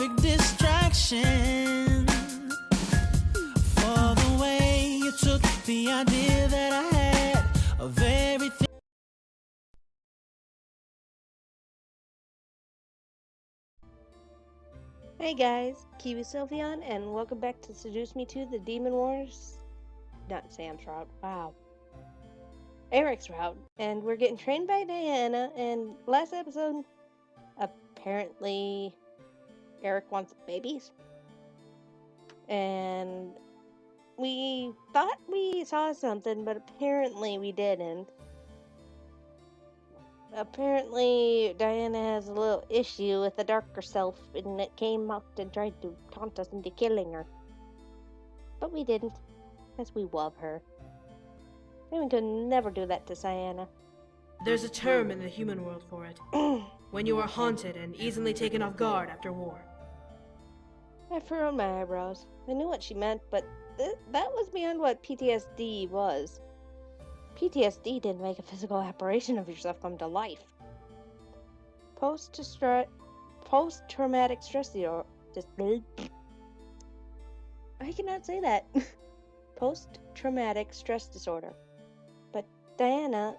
perfect distraction for the way you took the idea that I had of everything. Hey guys, KiwiSylveon, and welcome back to Seduce Me to the Demon Wars. Not Sam's route, wow. Eric's route, and we're getting trained by Diana, and last episode, apparently, Erik wants babies. And we thought we saw something, but apparently we didn't. Apparently, Diana has a little issue with the darker self, and it came out and tried to taunt us into killing her. But we didn't, because we love her. And we could never do that to Diana. There's a term in the human world for it. When you are haunted and easily taken off guard after war. I furrowed my eyebrows. I knew what she meant, but that was beyond what PTSD was. PTSD didn't make a physical apparition of yourself come to life. Post-traumatic stress disorder. I cannot say that. Post-traumatic stress disorder. But Diana,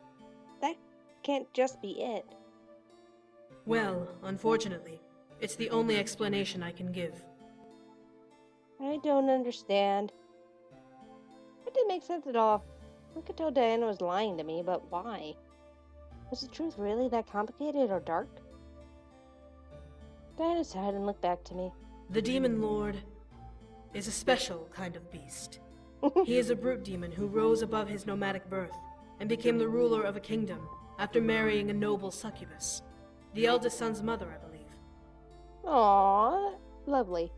that can't just be it. Well, unfortunately, it's the only explanation I can give. I don't understand. It didn't make sense at all. I could tell Diana was lying to me, but why? Was the truth really that complicated or dark? Diana sighed and looked back to me. The Demon Lord is a special kind of beast. He is a brute demon who rose above his nomadic birth and became the ruler of a kingdom after marrying a noble succubus. The eldest son's mother, I believe. Aww, lovely.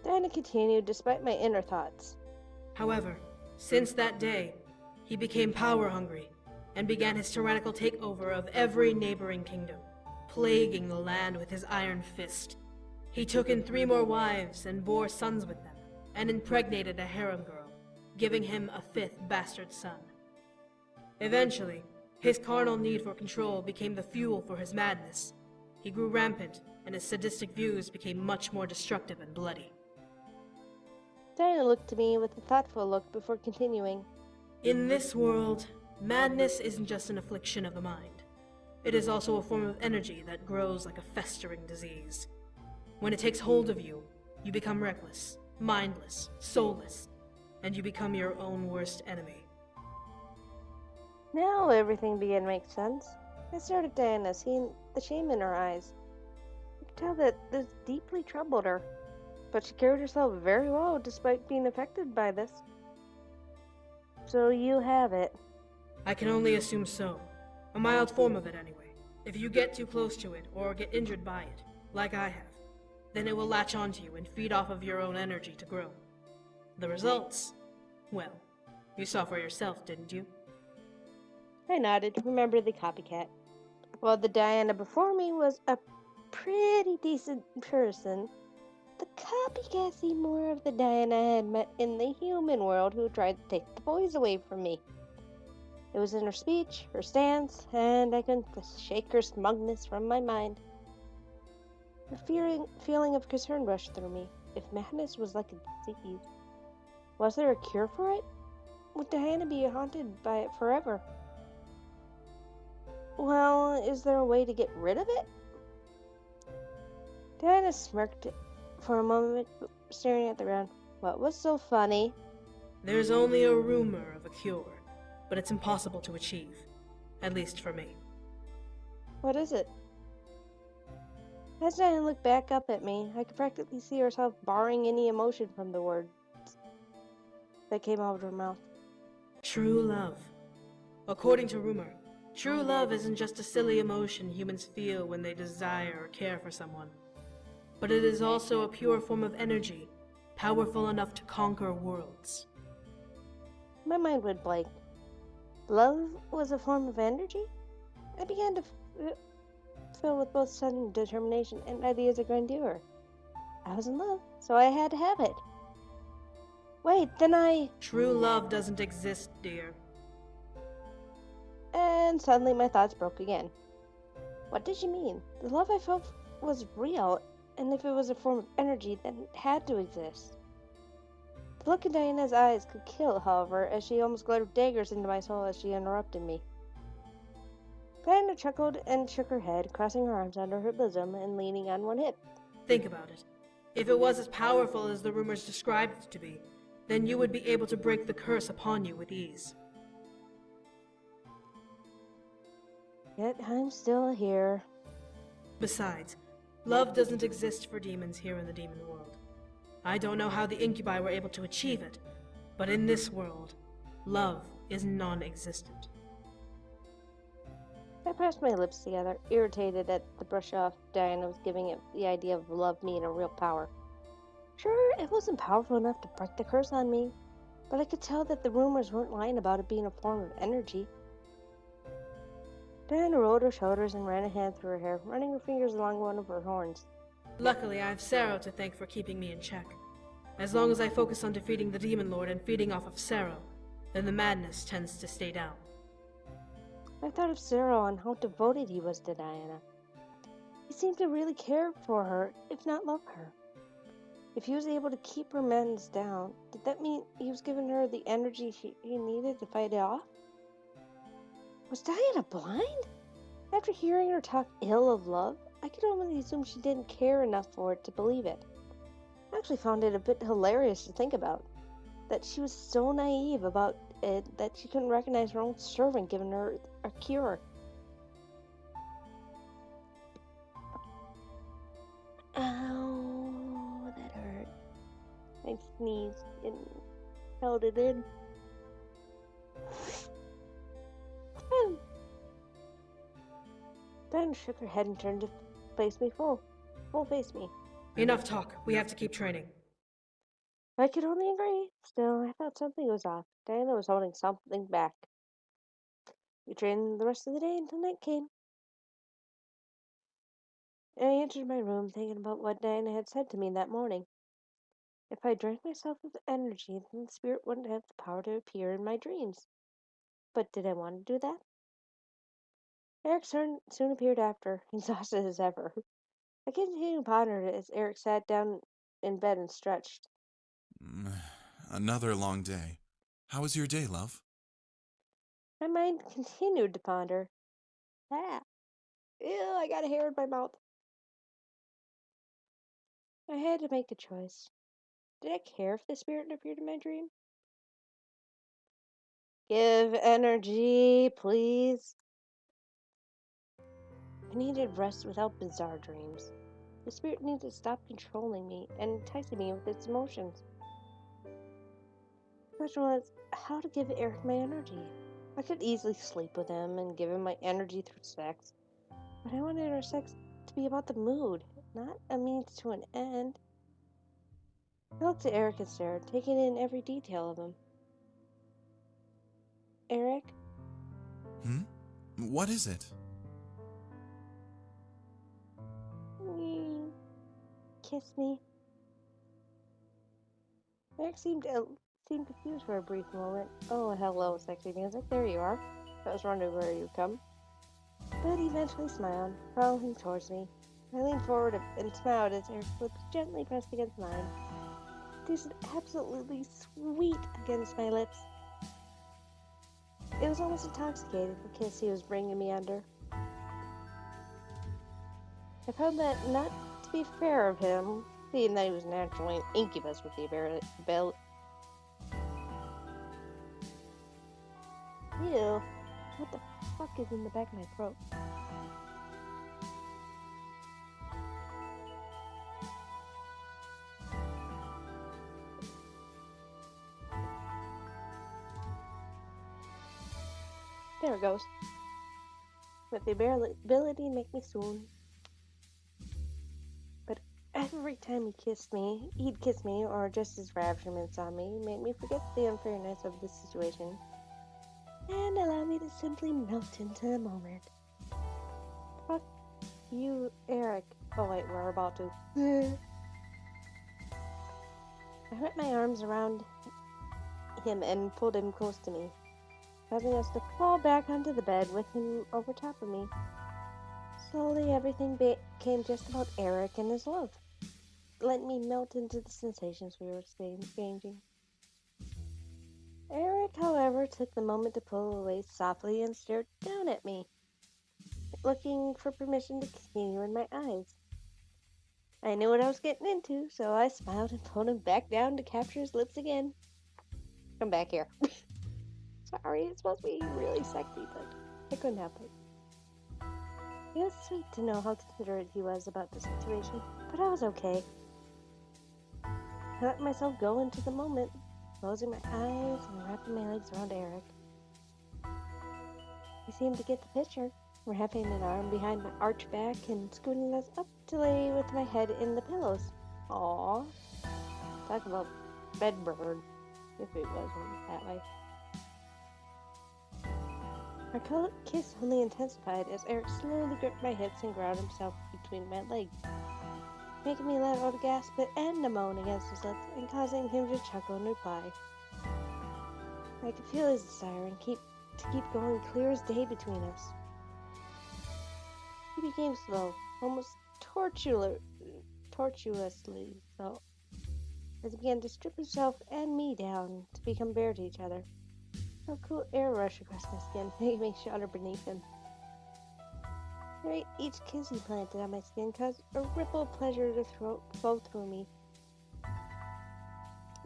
Diana continued despite my inner thoughts. However, since that day, he became power-hungry and began his tyrannical takeover of every neighboring kingdom, plaguing the land with his iron fist. He took in 3 more wives and bore sons with them, and impregnated a harem girl, giving him a 5th bastard son. Eventually, his carnal need for control became the fuel for his madness. He grew rampant, and his sadistic views became much more destructive and bloody. Diana looked at me with a thoughtful look before continuing. In this world, madness isn't just an affliction of the mind. It is also a form of energy that grows like a festering disease. When it takes hold of you, you become reckless, mindless, soulless, and you become your own worst enemy. Now everything began to make sense. I stared at Diana, seeing the shame in her eyes. I could tell that this deeply troubled her, but she carried herself very well despite being affected by this. So you have it. I can only assume so. A mild form of it anyway. If you get too close to it or get injured by it, like I have, then it will latch onto you and feed off of your own energy to grow. The results? Well, you saw for yourself, didn't you? I nodded, remember the copycat. While the Diana before me was a pretty decent person, the copycat seemed more of the Diana I had met in the human world who tried to take the boys away from me. It was in her speech, her stance, and I couldn't shake her smugness from my mind. A feeling of concern rushed through me. If madness was like a disease, was there a cure for it? Would Diana be haunted by it forever? Well, is there a way to get rid of it? Diana smirked for a moment, staring at the ground. What was so funny? There's only a rumor of a cure, but it's impossible to achieve. At least for me. What is it? As Diana looked back up at me, I could practically see herself barring any emotion from the words that came out of her mouth. True love. According to rumor, true love isn't just a silly emotion humans feel when they desire or care for someone, but it is also a pure form of energy, powerful enough to conquer worlds. My mind went blank. Love was a form of energy? I began to filled with both sudden determination and ideas of grandeur. I was in love, so I had to have it. Wait, then True love doesn't exist, dear. And suddenly my thoughts broke again. What did she mean? The love I felt was real. And if it was a form of energy, then it had to exist. The look in Diana's eyes could kill, however, as she almost glared daggers into my soul as she interrupted me. Diana chuckled and shook her head, crossing her arms under her bosom and leaning on one hip. Think about it. If it was as powerful as the rumors described it to be, then you would be able to break the curse upon you with ease. Yet I'm still here. Besides, love doesn't exist for demons here in the demon world. I don't know how the incubi were able to achieve it, but in this world, love is non-existent. I pressed my lips together, irritated at the brush-off Diana was giving it the idea of love being a real power. Sure, it wasn't powerful enough to break the curse on me, but I could tell that the rumors weren't lying about it being a form of energy. Diana rolled her shoulders and ran a hand through her hair, running her fingers along one of her horns. Luckily, I have Sero to thank for keeping me in check. As long as I focus on defeating the Demon Lord and feeding off of Sero, then the madness tends to stay down. I thought of Sero and how devoted he was to Diana. He seemed to really care for her, if not love her. If he was able to keep her meds down, did that mean he was giving her the energy she needed to fight it off? Was Diana blind? After hearing her talk ill of love, I could only assume she didn't care enough for it to believe it. I actually found it a bit hilarious to think about, that she was so naive about it that she couldn't recognize her own servant giving her a cure. Ow, that hurt. I sneezed and held it in. Then shook her head and turned to face me full face me. Enough talk. We have to keep training. I could only agree. Still, I thought something was off. Diana was holding something back. We trained the rest of the day until night came. I entered my room thinking about what Diana had said to me that morning. If I drank myself of energy, then the spirit wouldn't have the power to appear in my dreams. But did I want to do that? Erik soon appeared after, exhausted as ever. I continued to ponder it as Erik sat down in bed and stretched. Another long day. How was your day, love? My mind continued to ponder. Ew, I got a hair in my mouth. I had to make a choice. Did I care if the spirit appeared in my dream? Give energy, please. I needed rest without bizarre dreams. The spirit needed to stop controlling me and enticing me with its emotions. The question was how to give Erik my energy. I could easily sleep with him and give him my energy through sex, but I wanted our sex to be about the mood, not a means to an end. I looked at Erik and stared, taking in every detail of him. Erik? What is it? Kiss me. Erik seemed confused for a brief moment. Oh, hello, sexy music. There you are. I was wondering where you'd come. But he eventually smiled, crawling towards me. I leaned forward and smiled as Erik's lips gently pressed against mine. It tasted absolutely sweet against my lips. It was almost intoxicating, the kiss he was bringing me under. I found that not to be fair of him, seeing that he was naturally an incubus with the ability. Ew, what the fuck is in the back of my throat? There it goes. With the ability to make me swoon. But every time he'd kiss me, or just his ravishments on me, made me forget the unfairness of the situation, and allow me to simply melt into the moment. Fuck you, Erik. Oh wait, we're about to. I wrapped my arms around him and pulled him close to me, causing us to fall back onto the bed with him over top of me. slowly everything became just about Erik and his love, letting me melt into the sensations we were exchanging. Erik, however, took the moment to pull away softly and stared down at me, looking for permission to continue in my eyes. I knew what I was getting into, so I smiled and pulled him back down to capture his lips again. Come back here. Sorry, it's supposed to be really sexy, but I couldn't help it. It was sweet to know how considerate he was about the situation, but I was okay. I let myself go into the moment, closing my eyes and wrapping my legs around Erik. He seemed to get the picture, wrapping an arm behind my arched back and scooting us up to lay with my head in the pillows. Aww. Talk about bedburn, if it wasn't that way. Our kiss only intensified as Erik slowly gripped my hips and ground himself between my legs, making me let out a gasp and a moan against his lips and causing him to chuckle in reply. I could feel his desire and keep going clear as day between us. He became slow, almost tortuously so, as he began to strip himself and me down to become bare to each other. A cool air rushed across my skin, making me shudder beneath him. Each kiss he planted on my skin caused a ripple of pleasure to flow through me.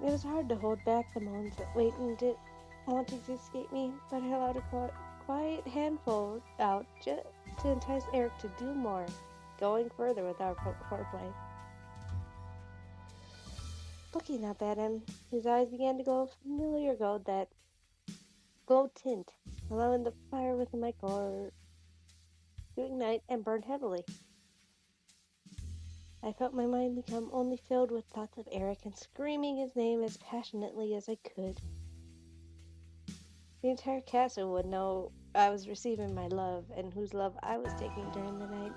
It was hard to hold back the moans that wanted to escape me, but I allowed a quiet handful out just to entice Erik to do more, going further with our foreplay. Looking up at him, his eyes began to glow a familiar gold tint, allowing the fire within my core to ignite and burn heavily. I felt my mind become only filled with thoughts of Erik and screaming his name as passionately as I could. The entire castle would know I was receiving my love and whose love I was taking during the night.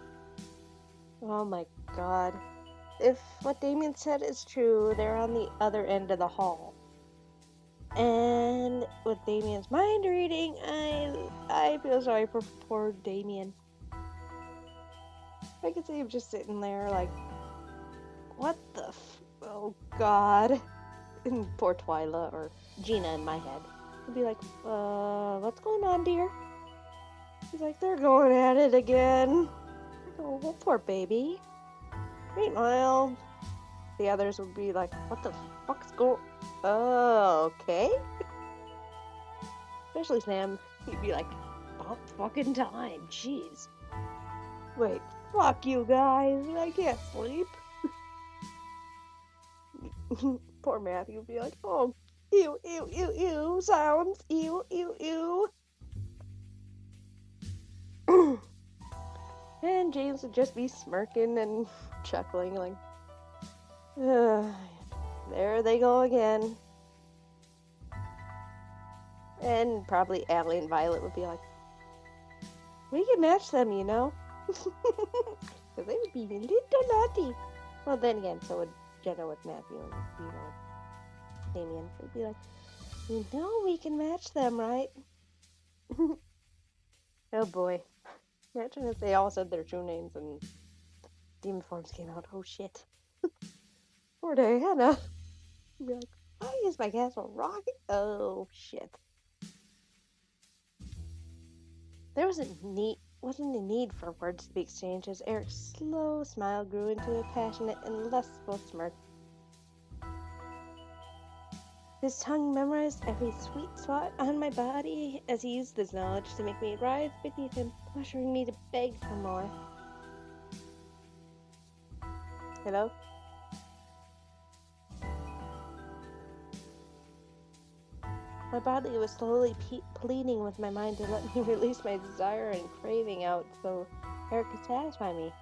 Oh my god. If what Damien said is true, they're on the other end of the hall. And with Damien's mind reading, I feel sorry for poor Damien. I could see him just sitting there like, what the oh god. And poor Twyla, or Gina in my head, would be like, what's going on, dear? He's like, they're going at it again. Oh, poor baby. Meanwhile, the others would be like, what the fuck's going... Oh, okay. Especially Sam. He'd be like, about fucking time, jeez. Wait, fuck you guys, I can't sleep. Poor Matthew would be like, oh, ew, ew, ew, ew, sounds, ew, ew, ew. And James would just be smirking and chuckling like, there they go again. And probably Allie and Violet would be like, we can match them, you know? Because they would be a little naughty. Well, then again, so would Jenna with Matthew and, Damien. They'd be like, you know we can match them, right? Oh boy. Imagine if they all said their true names and demon forms came out. Oh shit. Poor Diana. I'd be like, why is my castle rocking? Oh shit. There wasn't a need for words to be exchanged as Erik's slow smile grew into a passionate and lustful smirk. His tongue memorized every sweet spot on my body as he used his knowledge to make me writhe beneath him, pressuring me to beg for more. Hello? My body was slowly pleading with my mind to let me release my desire and craving out so Erik could satisfy me.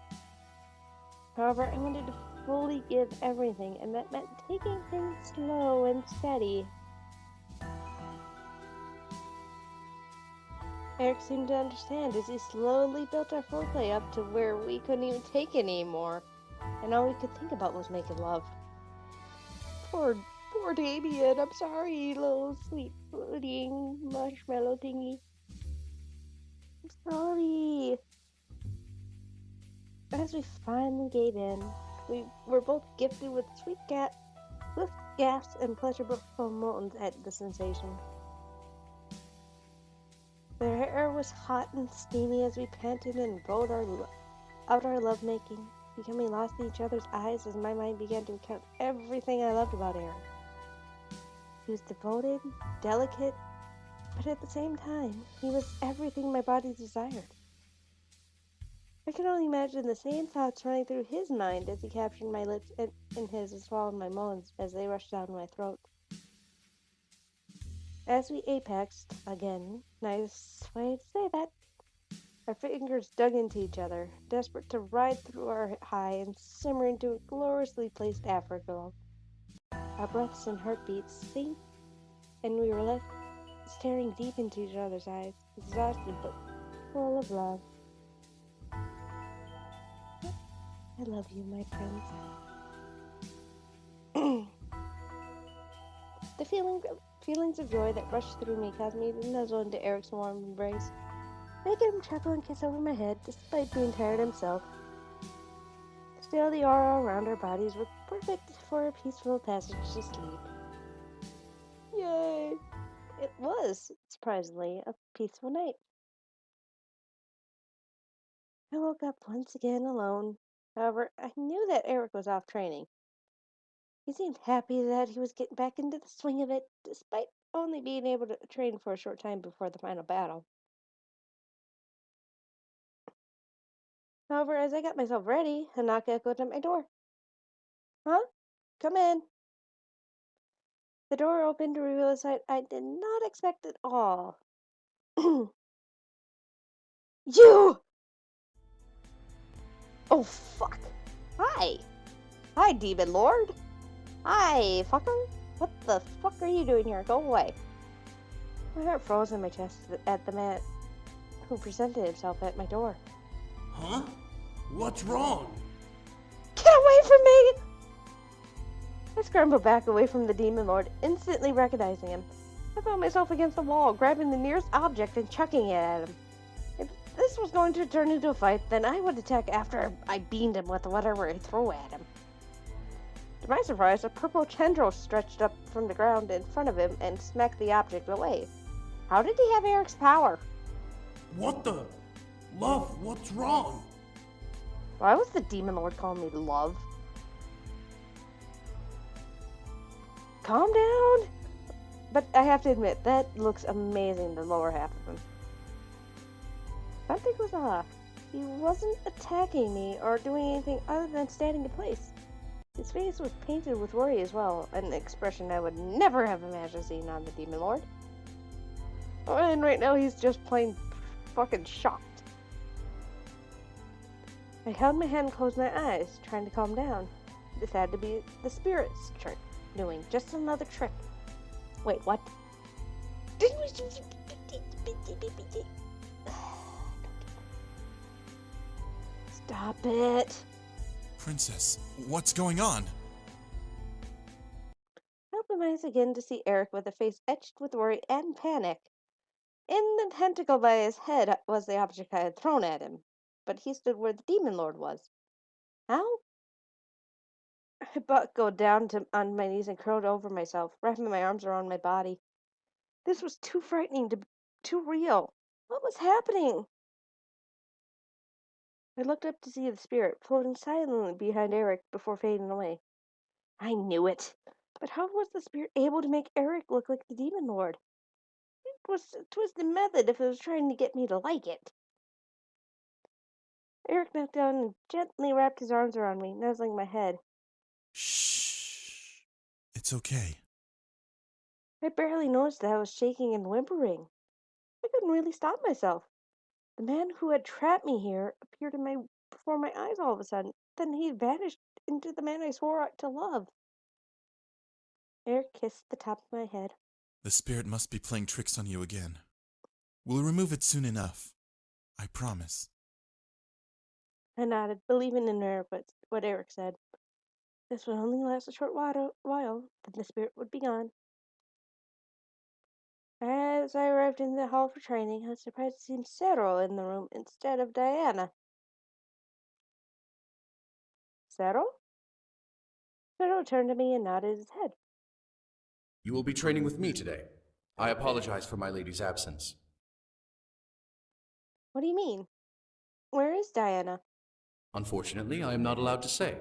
However, I wanted to fully give everything, and that meant taking things slow and steady. Erik seemed to understand as he slowly built our foreplay up to where we couldn't even take it anymore, and all we could think about was making love. Poor Damien, I'm sorry, little sweet pudding marshmallow thingy. I'm sorry. As we finally gave in, we were both gifted with swift gasps and pleasurable moans at the sensation. The air was hot and steamy as we panted and rolled out our lovemaking, becoming lost in each other's eyes as my mind began to recount everything I loved about Erik. He was devoted, delicate, but at the same time, he was everything my body desired. I could only imagine the same thoughts running through his mind as he captured my lips in his and swallowed my moans as they rushed down my throat. As we apexed again, nice way to say that, our fingers dug into each other, desperate to ride through our high and simmer into a gloriously placed afterglow. Our breaths and heartbeats synced, and we were left staring deep into each other's eyes, exhausted but full of love. I love you, my prince. The feelings of joy that rushed through me caused me to nuzzle into Erik's warm embrace, making him chuckle and kiss over my head, despite being tired himself. Still, the aura around our bodies was perfect for a peaceful passage to sleep. Yay! It was, surprisingly, a peaceful night. I woke up once again alone. However, I knew that Erik was off training. He seemed happy that he was getting back into the swing of it, despite only being able to train for a short time before the final battle. However, as I got myself ready, a knock echoed at my door. Huh? Come in. The door opened to reveal a sight I did not expect at all. You! Oh, fuck. Hi. Hi, Demon Lord. Hi, fucker. What the fuck are you doing here? Go away. My heart froze in my chest at the man who presented himself at my door. Huh? What's wrong? Get away from me! I scrambled back away from the Demon Lord, instantly recognizing him. I found myself against the wall, grabbing the nearest object and chucking it at him. If this was going to turn into a fight, then I would attack after I beamed him with whatever I threw at him. To my surprise, a purple tendril stretched up from the ground in front of him and smacked the object away. How did he have Erik's power? What the? Love, what's wrong? Why was the Demon Lord calling me love? Calm down! But I have to admit, that looks amazing, the lower half of him. Something was off. He wasn't attacking me or doing anything other than standing in place. His face was painted with worry as well, an expression I would never have imagined seeing on the Demon Lord. And right now he's just plain fucking shocked. I held my head and closed my eyes, trying to calm down. This had to be the spirit's trick, doing just another trick. Wait, what? Stop it. Princess, what's going on? I opened my eyes again to see Erik with a face etched with worry and panic. In the tentacle by his head was the object I had thrown at him, but he stood where the Demon Lord was. How? I buckled down on my knees and curled over myself, wrapping my arms around my body. This was too frightening to be too real. What was happening? I looked up to see the spirit floating silently behind Erik before fading away. I knew it. But how was the spirit able to make Erik look like the Demon Lord? It was a twisted method if it was trying to get me to like it. Erik knelt down and gently wrapped his arms around me, nuzzling my head. Shh. It's okay. I barely noticed that I was shaking and whimpering. I couldn't really stop myself. The man who had trapped me here appeared before my eyes all of a sudden. Then he vanished into the man I swore to love. Erik kissed the top of my head. The spirit must be playing tricks on you again. We'll remove it soon enough. I promise. I nodded, believing in what Erik said. This would only last a short while, then the spirit would be gone. As I arrived in the hall for training, I was surprised to see Cyril in the room instead of Diana. Settle? Settle turned to me and nodded his head. You will be training with me today. I apologize for my lady's absence. What do you mean? Where is Diana? Unfortunately, I am not allowed to say.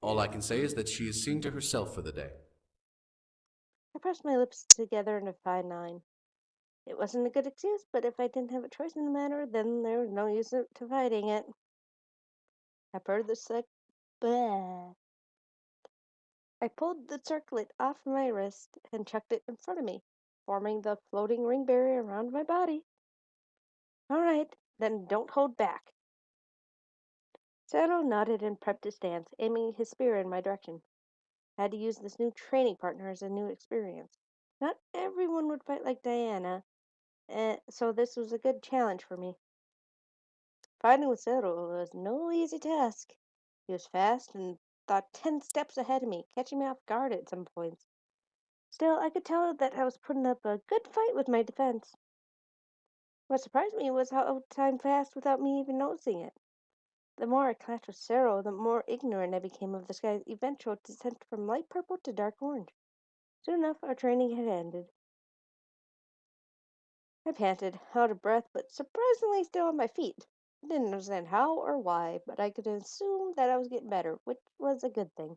All I can say is that she is seeing to herself for the day. I pressed my lips together in a fine line. It wasn't a good excuse, but if I didn't have a choice in the matter, then there was no use to fighting it. I purred the sick. Bleh. I pulled the circlet off my wrist and chucked it in front of me, forming the floating ring barrier around my body. All right, then don't hold back. Sato nodded and prepped his stance, aiming his spear in my direction. I had to use this new training partner as a new experience. Not everyone would fight like Diana, so this was a good challenge for me. Fighting with Sato was no easy task. He was fast and thought 10 steps ahead of me, catching me off guard at some points. Still, I could tell that I was putting up a good fight with my defense. What surprised me was how time passed without me even noticing it. The more I clashed with Cero, the more ignorant I became of the sky's eventual descent from light purple to dark orange. Soon enough, our training had ended. I panted, out of breath, but surprisingly still on my feet. I didn't understand how or why, but I could assume that I was getting better, which was a good thing.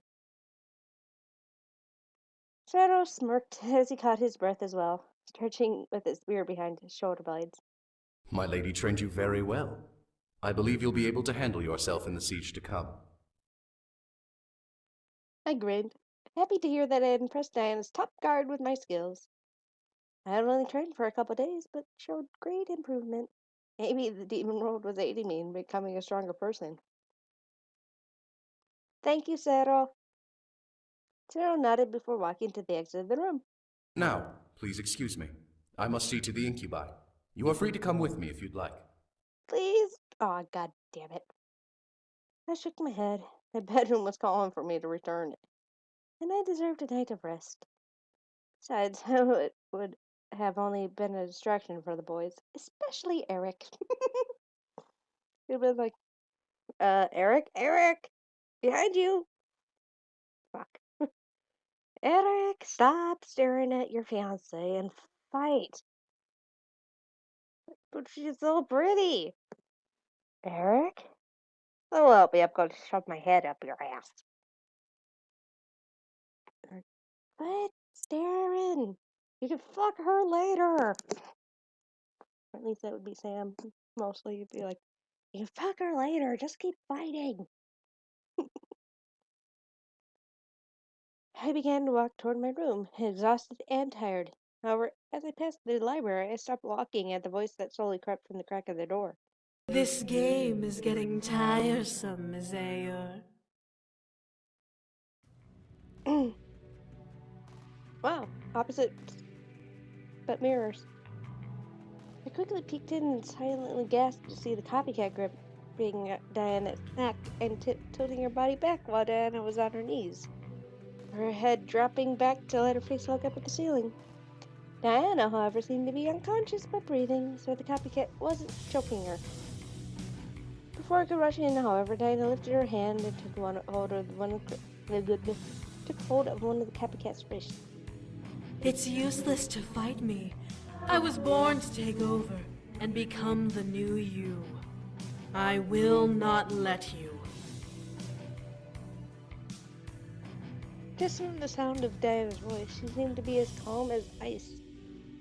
Shadow smirked as he caught his breath as well, stretching with his spear behind his shoulder blades. My lady trained you very well. I believe you'll be able to handle yourself in the siege to come. I grinned, happy to hear that I had impressed Diana's top guard with my skills. I had only trained for a couple days, but showed great improvement. Maybe the demon world was aiding me in becoming a stronger person. Thank you, Cero. Cero nodded before walking to the exit of the room. Now, please excuse me. I must see to the incubi. You are free to come with me if you'd like. Please? Oh, god damn it. I shook my head. My bedroom was calling for me to return, and I deserved a night of rest. Besides, it would have only been a distraction for the boys, especially Erik. He'd been like, Erik? Erik! Behind you! Fuck. Erik, stop staring at your fiancée and fight. But she's so pretty. Erik? Oh, well, be I'm going to shove my head up your ass. Quit staring. You can fuck her later. Or at least that would be Sam. Mostly, you'd be like, you can fuck her later. Just keep fighting. I began to walk toward my room, exhausted and tired. However, as I passed the library, I stopped walking at the voice that slowly crept from the crack of the door. This game is getting tiresome, Zayor. Wow, opposites, but mirrors. I quickly peeked in and silently gasped to see the copycat gripping Diana's neck and tilting her body back while Diana was on her knees, her head dropping back to let her face look up at the ceiling. Diana, however, seemed to be unconscious but breathing, so the copycat wasn't choking her. Before I could rush in, however, Diana lifted her hand and took hold of one of the copycat's wrists. It's useless to fight me. I was born to take over and become the new you. I will not let you. Just from the sound of Diana's voice, she seemed to be as calm as ice,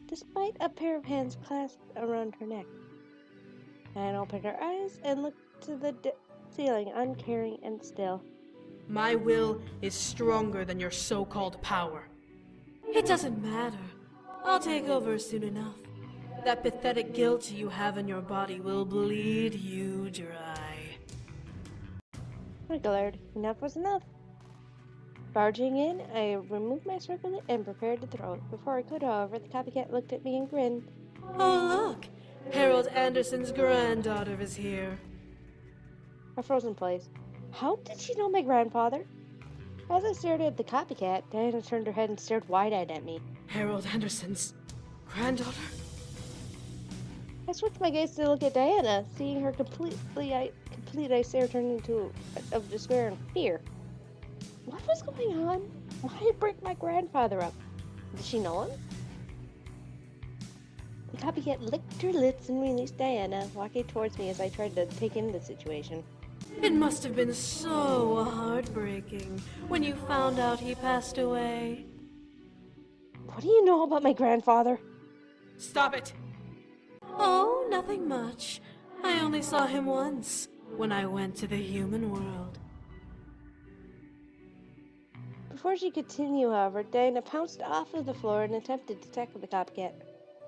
despite a pair of hands clasped around her neck. Diana opened her eyes and looked to the ceiling, uncaring and still. My will is stronger than your so-called power. It doesn't matter. I'll take over soon enough. That pathetic guilt you have in your body will bleed you dry. I glared. Enough was enough. Barging in, I removed my circlet and prepared to throw it. Before I could, however, the copycat looked at me and grinned. Oh, look! Harold Anderson's granddaughter is here. I froze in place. How did she know my grandfather? As I stared at the copycat, Diana turned her head and stared wide-eyed at me. Harold Anderson's granddaughter? I I switched my gaze to look at Diana, seeing her complete eye stare turn into of despair and fear. What was going on? Why break my grandfather up? Did she know him? The copycat licked her lips and released Diana, walking towards me as I tried to take in the situation. It must have been so heartbreaking when you found out he passed away. What do you know about my grandfather? Stop it! Oh, nothing much. I only saw him once, when I went to the human world. Before she could continue, however, Diana pounced off of the floor and attempted to tackle the copycat,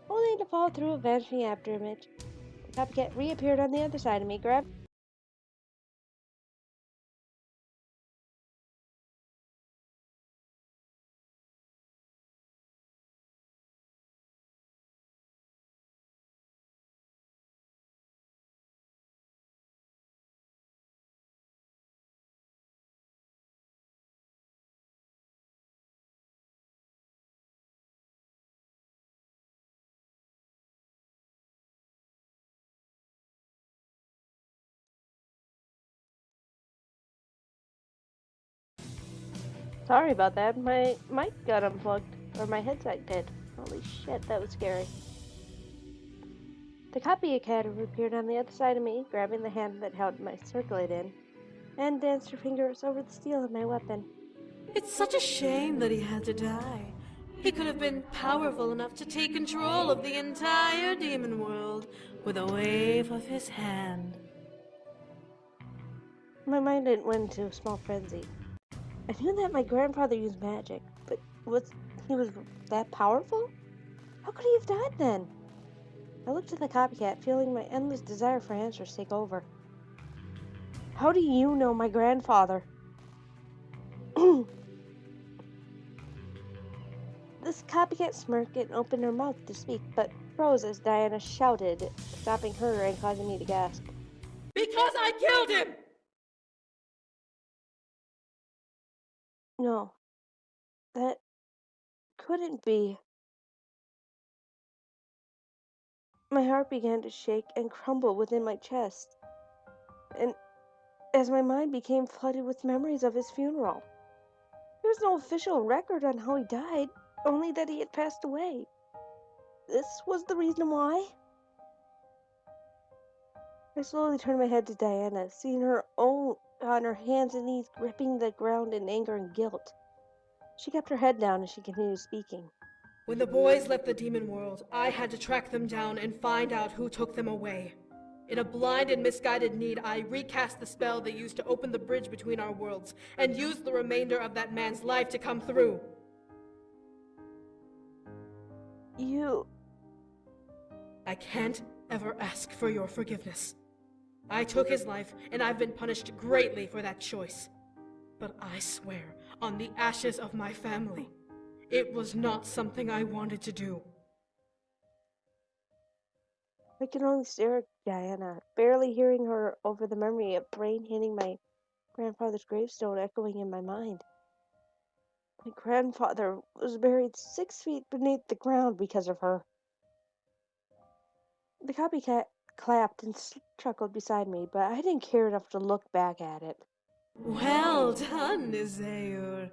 only to fall through a vanishing afterimage. The copycat reappeared on the other side of me, grabbed Sorry about that. My mic got unplugged. Or my headset did. Holy shit, that was scary. The copycat appeared on the other side of me, grabbing the hand that held my circlet in, and danced her fingers over the steel of my weapon. It's such a shame that he had to die. He could have been powerful enough to take control of the entire demon world with a wave of his hand. My mind went into a small frenzy. I knew that my grandfather used magic, but he was that powerful? How could he have died then? I looked at the copycat, feeling my endless desire for answers take over. How do you know my grandfather? This copycat smirked and opened her mouth to speak, but froze as Diana shouted, stopping her and causing me to gasp. Because I killed him! No, that couldn't be. My heart began to shake and crumble within my chest, and as my mind became flooded with memories of his funeral. There was no official record on how he died, only that he had passed away. This was the reason why? I slowly turned my head to Diana, seeing her on her hands and knees gripping the ground in anger and guilt. She kept her head down as she continued speaking. When the boys left the demon world, I had to track them down and find out who took them away. In a blind and misguided need, I recast the spell they used to open the bridge between our worlds, and used the remainder of that man's life to come through. I can't ever ask for your forgiveness. I took his life, and I've been punished greatly for that choice. But I swear, on the ashes of my family, it was not something I wanted to do. I could only stare at Diana, barely hearing her over the memory of brain hitting my grandfather's gravestone echoing in my mind. My grandfather was buried 6 feet beneath the ground because of her. The copycat clapped and chuckled beside me, but I didn't care enough to look back at it. Well done, Izeur.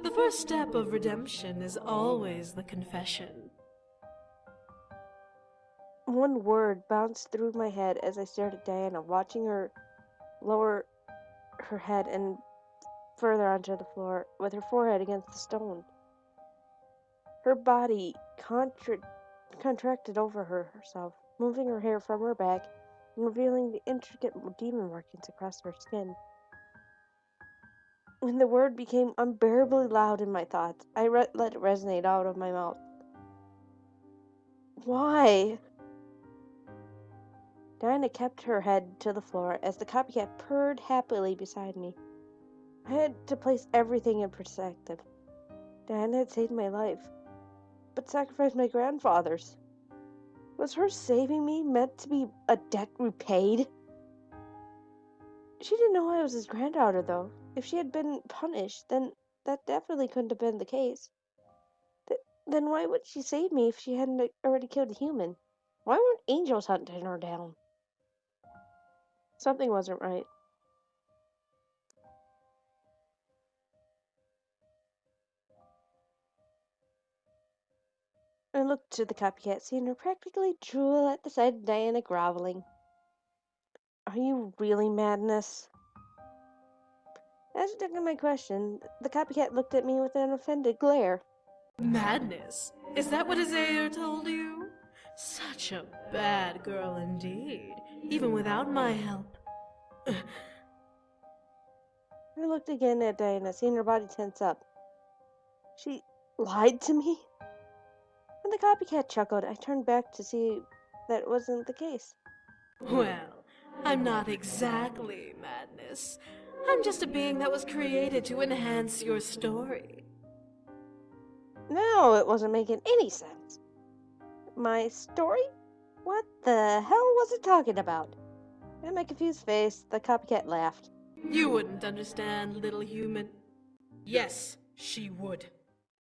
The first step of redemption is always the confession. One word bounced through my head as I stared at Diana, watching her lower her head and further onto the floor, with her forehead against the stone. Her body contracted over herself, moving her hair from her back and revealing the intricate demon markings across her skin. When the word became unbearably loud in my thoughts, I let it resonate out of my mouth. Why? Diana kept her head to the floor as the copycat purred happily beside me. I had to place everything in perspective. Diana had saved my life, but sacrificed my grandfather's. Was her saving me meant to be a debt repaid? She didn't know I was his granddaughter, though. If she had been punished, then that definitely couldn't have been the case. Then why would she save me if she hadn't already killed a human? Why weren't angels hunting her down? Something wasn't right. I looked to the copycat, seeing her practically drool at the sight of Diana groveling. Are you really Madness? As she took in my question, the copycat looked at me with an offended glare. Madness? Is that what his heir told you? Such a bad girl indeed, even without my help. I looked again at Diana, seeing her body tense up. She lied to me? When the copycat chuckled, I turned back to see that it wasn't the case. Well, I'm not exactly Madness. I'm just a being that was created to enhance your story. No, it wasn't making any sense. My story? What the hell was it talking about? At my confused face, the copycat laughed. You wouldn't understand, little human. Yes, she would.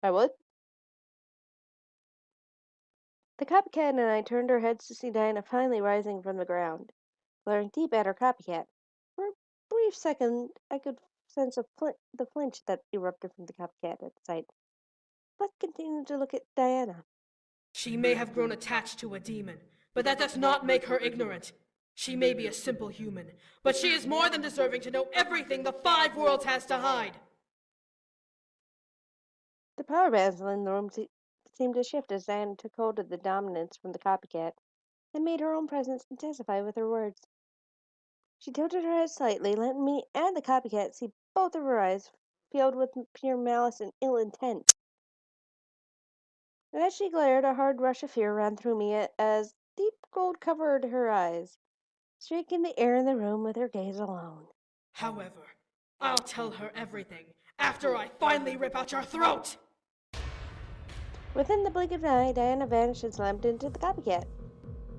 I would? The copycat and I turned our heads to see Diana finally rising from the ground, glaring deep at her copycat. For a brief second, I could sense the flinch that erupted from the copycat at the sight, but continued to look at Diana. She may have grown attached to a demon, but that does not make her ignorant. She may be a simple human, but she is more than deserving to know everything the 5 worlds has to hide. The power bands in the room seemed to shift as Diana took hold of the dominance from the copycat and made her own presence intensify with her words. She tilted her head slightly, letting me and the copycat see both of her eyes filled with pure malice and ill intent. And as she glared, a hard rush of fear ran through me as deep gold covered her eyes, streaking the air in the room with her gaze alone. However, I'll tell her everything after I finally rip out your throat! Within the blink of an eye, Diana vanished and slammed into the copycat,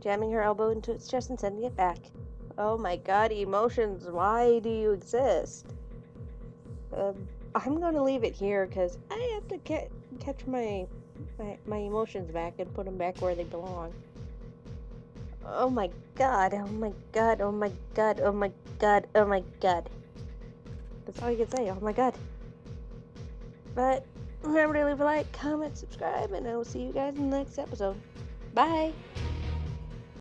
jamming her elbow into its chest and sending it back. Oh my god, emotions, why do you exist? I'm gonna leave it here because I have to catch my emotions back and put them back where they belong. Oh my god, oh my god, oh my god, oh my god, oh my god. That's all I can say, oh my god. But remember to leave a like, comment, subscribe, and I will see you guys in the next episode. Bye!